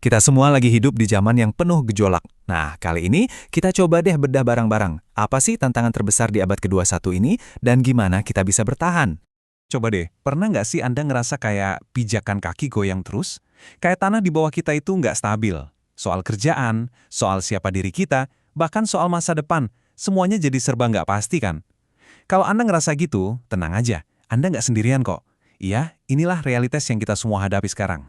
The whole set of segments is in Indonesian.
Kita semua lagi hidup di zaman yang penuh gejolak. Nah, kali ini kita coba deh bedah barang-barang. Apa sih tantangan terbesar di abad ke-21 ini dan gimana kita bisa bertahan? Coba deh, pernah nggak sih Anda ngerasa kayak pijakan kaki goyang terus? Kayak tanah di bawah kita itu nggak stabil. Soal kerjaan, soal siapa diri kita, bahkan soal masa depan, semuanya jadi serba nggak pasti kan? Kalau Anda ngerasa gitu, tenang aja. Anda nggak sendirian kok. Iya, inilah realitas yang kita semua hadapi sekarang.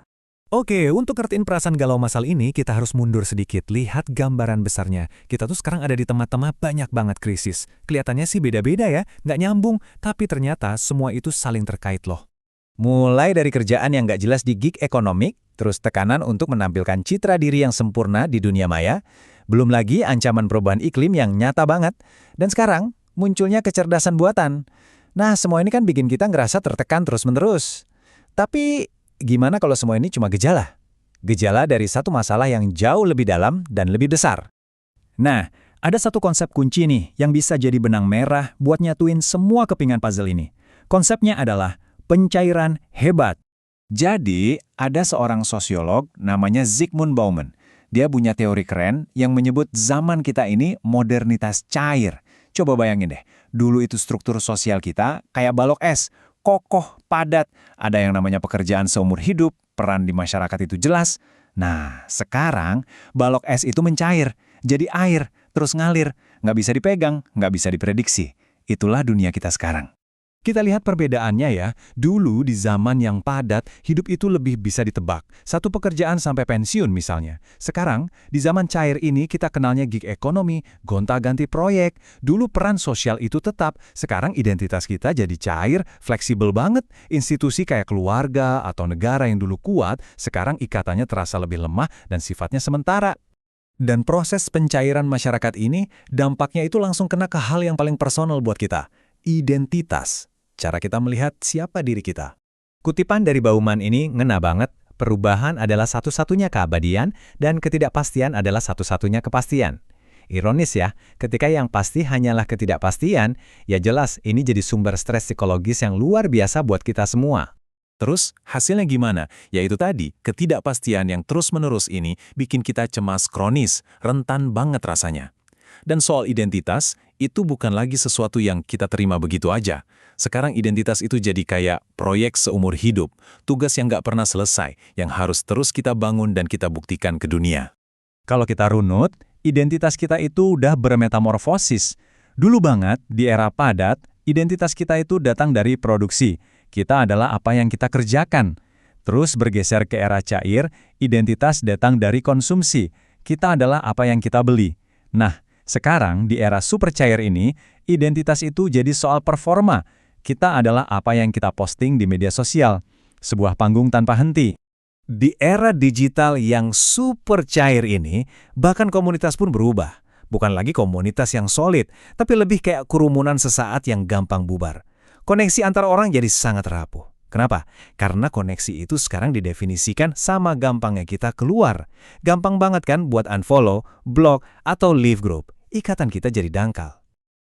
Oke, untuk ngertiin perasaan galau masal ini, kita harus mundur sedikit, lihat gambaran besarnya. Kita tuh sekarang ada di tengah-tengah banyak banget krisis. Kelihatannya sih beda-beda ya, nggak nyambung, tapi ternyata semua itu saling terkait loh. Mulai dari kerjaan yang nggak jelas di gig ekonomi, terus tekanan untuk menampilkan citra diri yang sempurna di dunia maya, belum lagi ancaman perubahan iklim yang nyata banget, dan sekarang munculnya kecerdasan buatan. Nah, semua ini kan bikin kita ngerasa tertekan terus-menerus. Tapi, gimana kalau semua ini cuma gejala? Gejala dari satu masalah yang jauh lebih dalam dan lebih besar. Nah, ada satu konsep kunci nih yang bisa jadi benang merah buat nyatuin semua kepingan puzzle ini. Konsepnya adalah pencairan hebat. Jadi, ada seorang sosiolog namanya Zygmunt Bauman. Dia punya teori keren yang menyebut zaman kita ini modernitas cair. Coba bayangin deh, dulu itu struktur sosial kita kayak balok es, kokoh, padat, ada yang namanya pekerjaan seumur hidup, peran di masyarakat itu jelas. Nah, sekarang balok es itu mencair, jadi air, terus ngalir, nggak bisa dipegang, nggak bisa diprediksi. Itulah dunia kita sekarang. Kita lihat perbedaannya ya. Dulu di zaman yang padat, hidup itu lebih bisa ditebak. Satu pekerjaan sampai pensiun misalnya. Sekarang, di zaman cair ini kita kenalnya gig ekonomi, gonta-ganti proyek. Dulu peran sosial itu tetap, sekarang identitas kita jadi cair, fleksibel banget. Institusi kayak keluarga atau negara yang dulu kuat, sekarang ikatannya terasa lebih lemah dan sifatnya sementara. Dan proses pencairan masyarakat ini, dampaknya itu langsung kena ke hal yang paling personal buat kita. Identitas. Cara kita melihat siapa diri kita. Kutipan dari Bauman ini ngena banget, perubahan adalah satu-satunya keabadian dan ketidakpastian adalah satu-satunya kepastian. Ironis ya, ketika yang pasti hanyalah ketidakpastian, ya jelas ini jadi sumber stres psikologis yang luar biasa buat kita semua. Terus, hasilnya gimana? Yaitu tadi, ketidakpastian yang terus-menerus ini bikin kita cemas kronis, rentan banget rasanya. Dan soal identitas, itu bukan lagi sesuatu yang kita terima begitu aja. Sekarang identitas itu jadi kayak proyek seumur hidup, tugas yang nggak pernah selesai, yang harus terus kita bangun dan kita buktikan ke dunia. Kalau kita runut, identitas kita itu udah bermetamorfosis. Dulu banget, di era padat, identitas kita itu datang dari produksi. Kita adalah apa yang kita kerjakan. Terus bergeser ke era cair, identitas datang dari konsumsi. Kita adalah apa yang kita beli. Nah, sekarang di era super cair ini, identitas itu jadi soal performa. Kita adalah apa yang kita posting di media sosial. Sebuah panggung tanpa henti. Di era digital yang super cair ini, bahkan komunitas pun berubah. Bukan lagi komunitas yang solid, tapi lebih kayak kerumunan sesaat yang gampang bubar. Koneksi antara orang jadi sangat rapuh. Kenapa? Karena koneksi itu sekarang didefinisikan sama gampangnya kita keluar. Gampang banget kan buat unfollow, block, atau leave group. Ikatan kita jadi dangkal.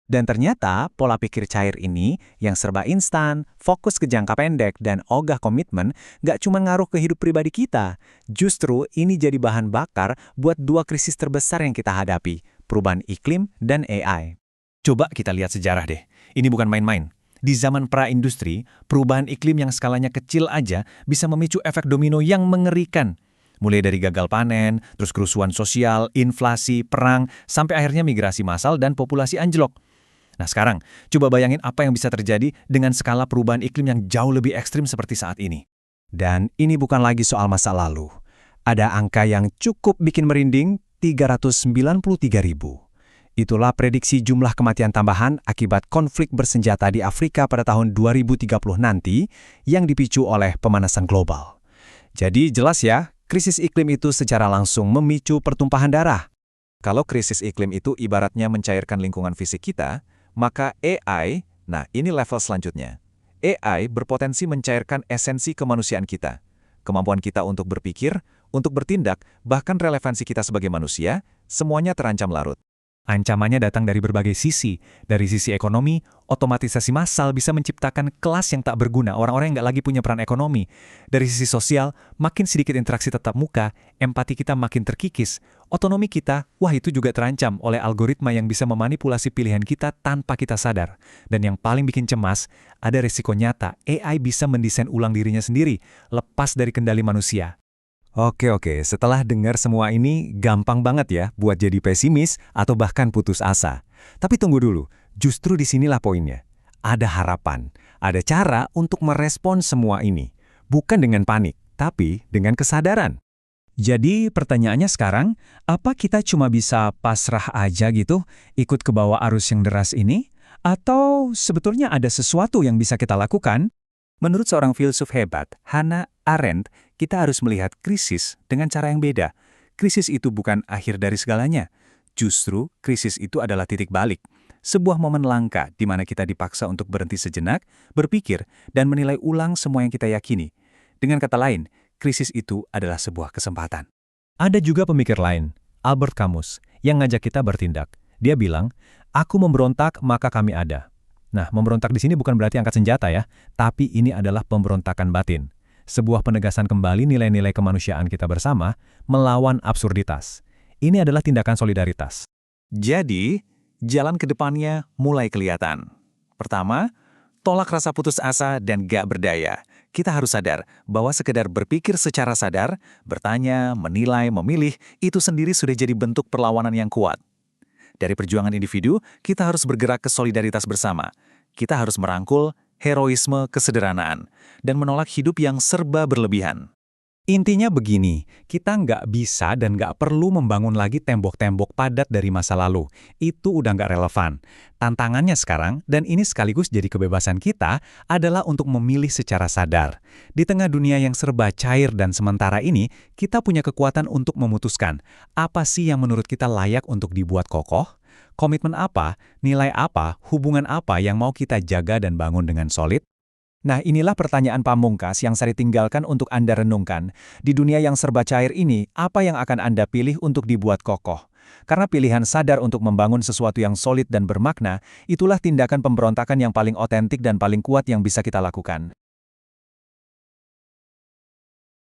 Dan ternyata pola pikir cair ini yang serba instan, fokus ke jangka pendek, dan ogah komitmen nggak cuma ngaruh ke hidup pribadi kita. Justru ini jadi bahan bakar buat dua krisis terbesar yang kita hadapi, perubahan iklim dan AI. Coba kita lihat sejarah deh. Ini bukan main-main. Di zaman pra-industri, perubahan iklim yang skalanya kecil aja bisa memicu efek domino yang mengerikan. Mulai dari gagal panen, terus kerusuhan sosial, inflasi, perang, sampai akhirnya migrasi massal dan populasi anjlok. Nah sekarang, coba bayangin apa yang bisa terjadi dengan skala perubahan iklim yang jauh lebih ekstrim seperti saat ini. Dan ini bukan lagi soal masa lalu. Ada angka yang cukup bikin merinding, 393.000. Itulah prediksi jumlah kematian tambahan akibat konflik bersenjata di Afrika pada tahun 2030 nanti yang dipicu oleh pemanasan global. Jadi jelas ya, krisis iklim itu secara langsung memicu pertumpahan darah. Kalau krisis iklim itu ibaratnya mencairkan lingkungan fisik kita, maka AI, nah ini level selanjutnya. AI berpotensi mencairkan esensi kemanusiaan kita. Kemampuan kita untuk berpikir, untuk bertindak, bahkan relevansi kita sebagai manusia, semuanya terancam larut. Ancamannya datang dari berbagai sisi. Dari sisi ekonomi, otomatisasi massal bisa menciptakan kelas yang tak berguna, orang-orang yang nggak lagi punya peran ekonomi. Dari sisi sosial, makin sedikit interaksi tatap muka, empati kita makin terkikis. Otonomi kita, wah itu juga terancam oleh algoritma yang bisa memanipulasi pilihan kita tanpa kita sadar. Dan yang paling bikin cemas, ada resiko nyata, AI bisa mendesain ulang dirinya sendiri, lepas dari kendali manusia. Oke, setelah dengar semua ini, gampang banget ya buat jadi pesimis atau bahkan putus asa. Tapi tunggu dulu, justru disinilah poinnya. Ada harapan, ada cara untuk merespon semua ini. Bukan dengan panik, tapi dengan kesadaran. Jadi pertanyaannya sekarang, apa kita cuma bisa pasrah aja gitu, ikut ke bawah arus yang deras ini? Atau sebetulnya ada sesuatu yang bisa kita lakukan? Menurut seorang filsuf hebat, Hannah Arendt, kita harus melihat krisis dengan cara yang beda. Krisis itu bukan akhir dari segalanya. Justru, krisis itu adalah titik balik. Sebuah momen langka di mana kita dipaksa untuk berhenti sejenak, berpikir, dan menilai ulang semua yang kita yakini. Dengan kata lain, krisis itu adalah sebuah kesempatan. Ada juga pemikir lain, Albert Camus, yang ngajak kita bertindak. Dia bilang, "Aku memberontak, maka kami ada." Nah, memberontak di sini bukan berarti angkat senjata ya, tapi ini adalah pemberontakan batin. Sebuah penegasan kembali nilai-nilai kemanusiaan kita bersama melawan absurditas. Ini adalah tindakan solidaritas. Jadi, jalan ke depannya mulai kelihatan. Pertama, tolak rasa putus asa dan gak berdaya. Kita harus sadar bahwa sekedar berpikir secara sadar, bertanya, menilai, memilih, itu sendiri sudah jadi bentuk perlawanan yang kuat. Dari perjuangan individu, kita harus bergerak ke solidaritas bersama. Kita harus merangkul heroisme kesederhanaan dan menolak hidup yang serba berlebihan. Intinya begini, kita nggak bisa dan nggak perlu membangun lagi tembok-tembok padat dari masa lalu. Itu udah nggak relevan. Tantangannya sekarang, dan ini sekaligus jadi kebebasan kita, adalah untuk memilih secara sadar. Di tengah dunia yang serba cair dan sementara ini, kita punya kekuatan untuk memutuskan apa sih yang menurut kita layak untuk dibuat kokoh, komitmen apa, nilai apa, hubungan apa yang mau kita jaga dan bangun dengan solid. Nah, inilah pertanyaan pamungkas yang saya tinggalkan untuk Anda renungkan. Di dunia yang serba cair ini, apa yang akan Anda pilih untuk dibuat kokoh? Karena pilihan sadar untuk membangun sesuatu yang solid dan bermakna, itulah tindakan pemberontakan yang paling otentik dan paling kuat yang bisa kita lakukan.